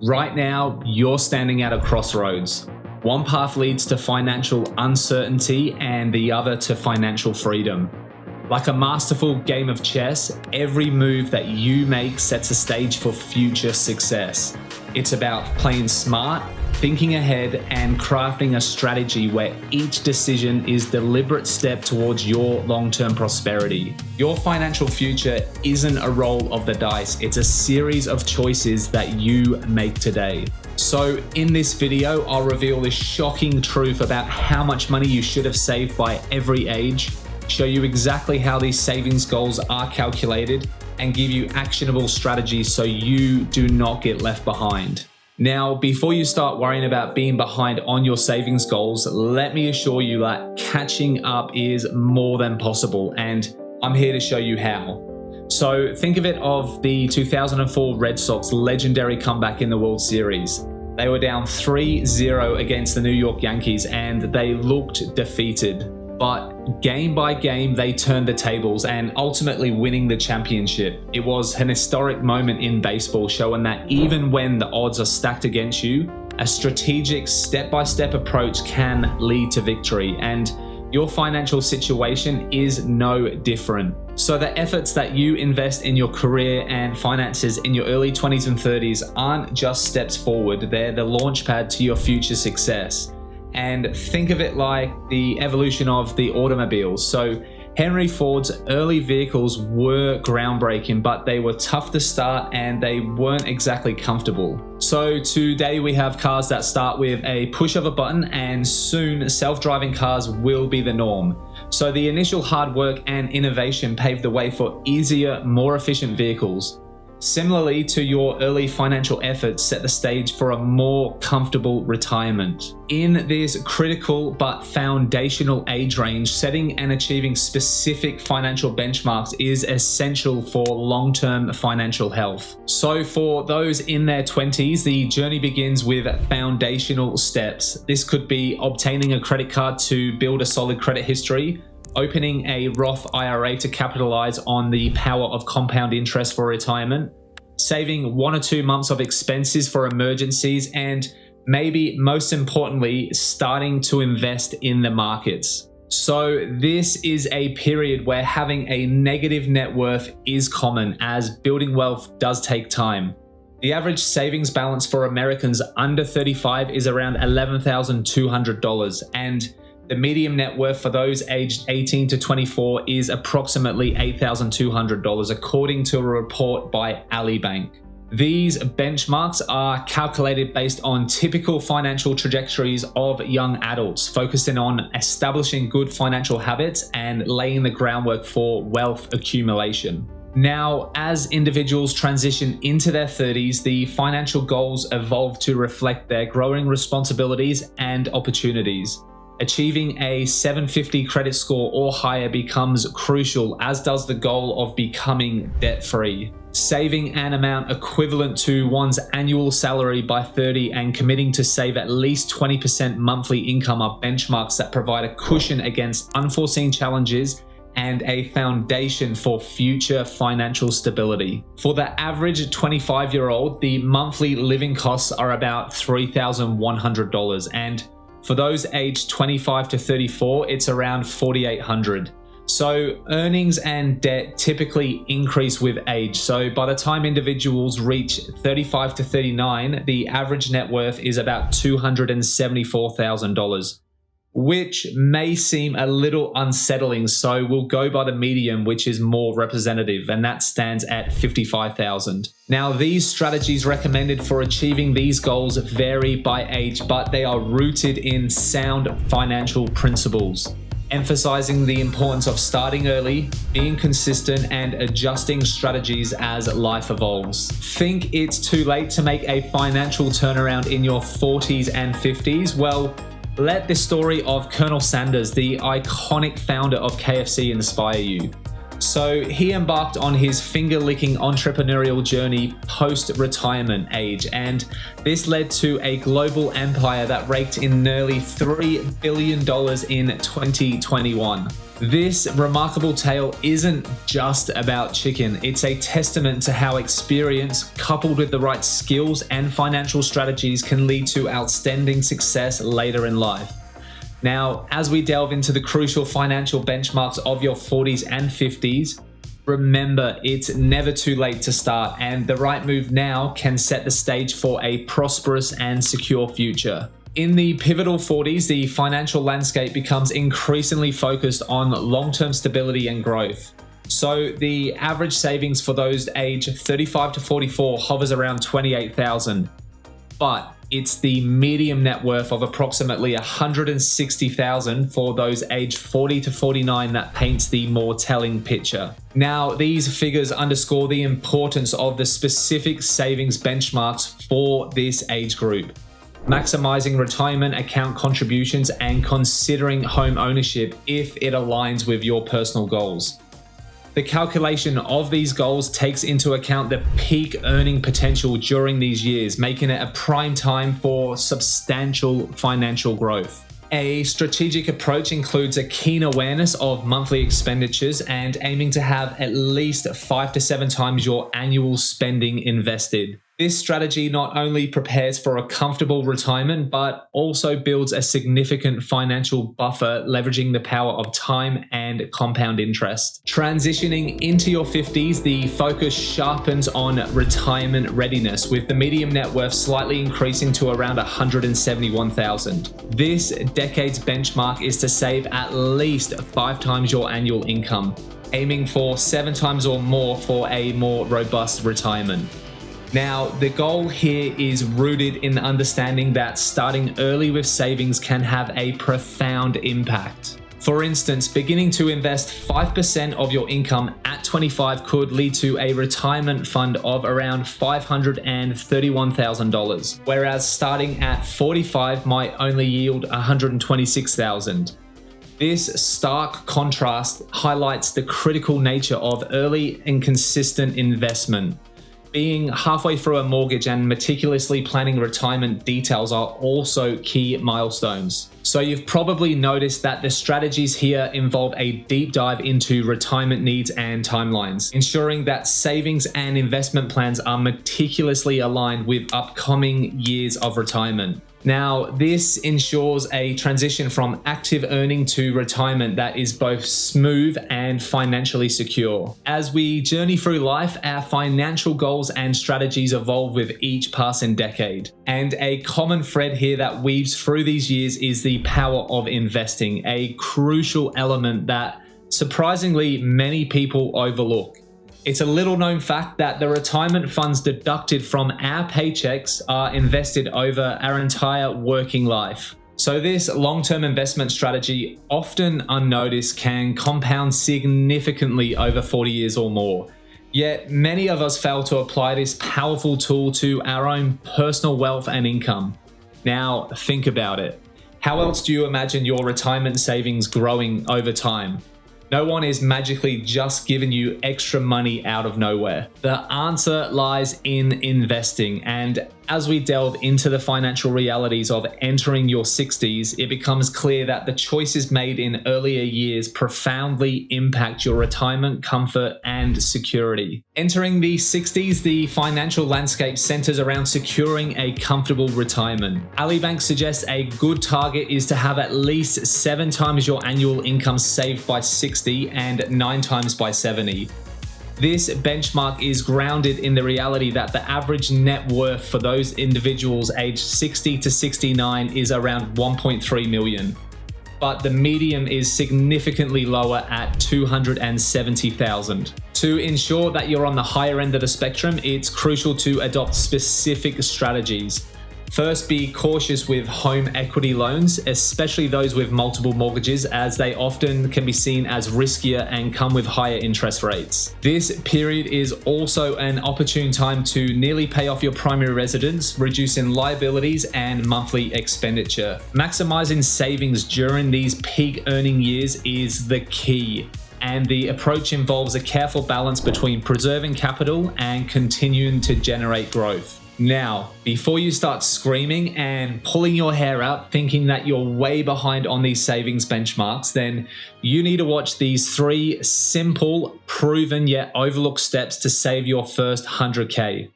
Right now, you're standing at a crossroads. One path leads to financial uncertainty and the other to financial freedom. Like a masterful game of chess, every move that you make sets a stage for future success. It's about playing smart, thinking ahead, and crafting a strategy where each decision is a deliberate step towards your long-term prosperity. Your financial future isn't a roll of the dice, it's a series of choices that you make today. So in this video, I'll reveal this shocking truth about how much money you should have saved by every age, show you exactly how these savings goals are calculated, and give you actionable strategies so you do not get left behind. Now, before you start worrying about being behind on your savings goals, let me assure you that catching up is more than possible, and I'm here to show you how. So think of it of the 2004 Red Sox legendary comeback in the World Series. They were down 3-0 against the New York Yankees and they looked defeated. But game by game, they turned the tables and ultimately winning the championship. It was an historic moment in baseball, showing that even when the odds are stacked against you, a strategic step-by-step approach can lead to victory. And your financial situation is no different. So the efforts that you invest in your career and finances in your early 20s and 30s aren't just steps forward, they're the launch pad to your future success. And think of it like the evolution of the automobile. So Henry Ford's early vehicles were groundbreaking, but they were tough to start and they weren't exactly comfortable. So today we have cars that start with a push of a button, and soon self-driving cars will be the norm. So the initial hard work and innovation paved the way for easier, more efficient vehicles. Similarly to your early financial efforts set the stage for a more comfortable retirement. In this critical but foundational age range, setting and achieving specific financial benchmarks is essential for long-term financial health. So for those in their 20s, the journey begins with foundational steps. This could be obtaining a credit card to build a solid credit history, opening a Roth IRA to capitalize on the power of compound interest for retirement, saving 1 or 2 months of expenses for emergencies, and maybe most importantly, starting to invest in the markets. So this is a period where having a negative net worth is common, as building wealth does take time. The average savings balance for Americans under 35 is around $11,200, and the median net worth for those aged 18 to 24 is approximately $8,200, according to a report by Ali Bank. These benchmarks are calculated based on typical financial trajectories of young adults, focusing on establishing good financial habits and laying the groundwork for wealth accumulation. Now, as individuals transition into their 30s, the financial goals evolve to reflect their growing responsibilities and opportunities. Achieving a 750 credit score or higher becomes crucial, as does the goal of becoming debt-free. Saving an amount equivalent to one's annual salary by 30 and committing to save at least 20% monthly income are benchmarks that provide a cushion against unforeseen challenges and a foundation for future financial stability. For the average 25-year-old, the monthly living costs are about $3,100, and for those aged 25 to 34, it's around $4,800. So earnings and debt typically increase with age. So by the time individuals reach 35 to 39, the average net worth is about $274,000, which may seem a little unsettling. So we'll go by the median, which is more representative, and that stands at $55,000. Now, these strategies recommended for achieving these goals vary by age, but they are rooted in sound financial principles, emphasizing the importance of starting early, being consistent, and adjusting strategies as life evolves. Think it's too late to make a financial turnaround in your 40s and 50s? Well, let the story of Colonel Sanders, the iconic founder of KFC, inspire you. So he embarked on his finger-licking entrepreneurial journey post-retirement age, and this led to a global empire that raked in nearly $3 billion in 2021. This remarkable tale isn't just about chicken. It's a testament to how experience, coupled with the right skills and financial strategies, can lead to outstanding success later in life. Now, as we delve into the crucial financial benchmarks of your 40s and 50s, remember it's never too late to start, and the right move now can set the stage for a prosperous and secure future. In the pivotal 40s, the financial landscape becomes increasingly focused on long-term stability and growth. So the average savings for those aged 35 to 44 hovers around $28,000, but it's the medium net worth of approximately $160,000 for those aged 40 to 49 that paints the more telling picture. Now, these figures underscore the importance of the specific savings benchmarks for this age group. Maximizing retirement account contributions and considering home ownership if it aligns with your personal goals. The calculation of these goals takes into account the peak earning potential during these years, making it a prime time for substantial financial growth. A strategic approach includes a keen awareness of monthly expenditures and aiming to have at least 5 to 7 times your annual spending invested. This strategy not only prepares for a comfortable retirement, but also builds a significant financial buffer, leveraging the power of time and compound interest. Transitioning into your 50s, the focus sharpens on retirement readiness, with the medium net worth slightly increasing to around $171,000. This decade's benchmark is to save at least 5 times your annual income, aiming for 7 times or more for a more robust retirement. Now, the goal here is rooted in the understanding that starting early with savings can have a profound impact. For instance, beginning to invest 5% of your income at 25 could lead to a retirement fund of around $531,000, whereas starting at 45 might only yield $126,000. This stark contrast highlights the critical nature of early and consistent investment. Being halfway through a mortgage and meticulously planning retirement details are also key milestones. So you've probably noticed that the strategies here involve a deep dive into retirement needs and timelines, ensuring that savings and investment plans are meticulously aligned with upcoming years of retirement. Now, this ensures a transition from active earning to retirement that is both smooth and financially secure. As we journey through life, our financial goals and strategies evolve with each passing decade. And a common thread here that weaves through these years is the power of investing, a crucial element that surprisingly many people overlook. It's a little known fact that the retirement funds deducted from our paychecks are invested over our entire working life. So this long-term investment strategy, often unnoticed, can compound significantly over 40 years or more. Yet many of us fail to apply this powerful tool to our own personal wealth and income. Now think about it. How else do you imagine your retirement savings growing over time? No one is magically just giving you extra money out of nowhere. The answer lies in investing, and as we delve into the financial realities of entering your 60s, it becomes clear that the choices made in earlier years profoundly impact your retirement comfort and security. Entering the 60s, the financial landscape centers around securing a comfortable retirement. Ali Bank suggests a good target is to have at least 7 times your annual income saved by 60 and 9 times by 70. This benchmark is grounded in the reality that the average net worth for those individuals aged 60 to 69 is around 1.3 million, but the median is significantly lower at 270,000. To ensure that you're on the higher end of the spectrum, it's crucial to adopt specific strategies. First, be cautious with home equity loans, especially those with multiple mortgages, as they often can be seen as riskier and come with higher interest rates. This period is also an opportune time to nearly pay off your primary residence, reducing liabilities and monthly expenditure. Maximizing savings during these peak earning years is the key, and the approach involves a careful balance between preserving capital and continuing to generate growth. Now, before you start screaming and pulling your hair out thinking that you're way behind on these savings benchmarks, then you need to watch these 3 simple, proven yet overlooked steps to save your first 100K.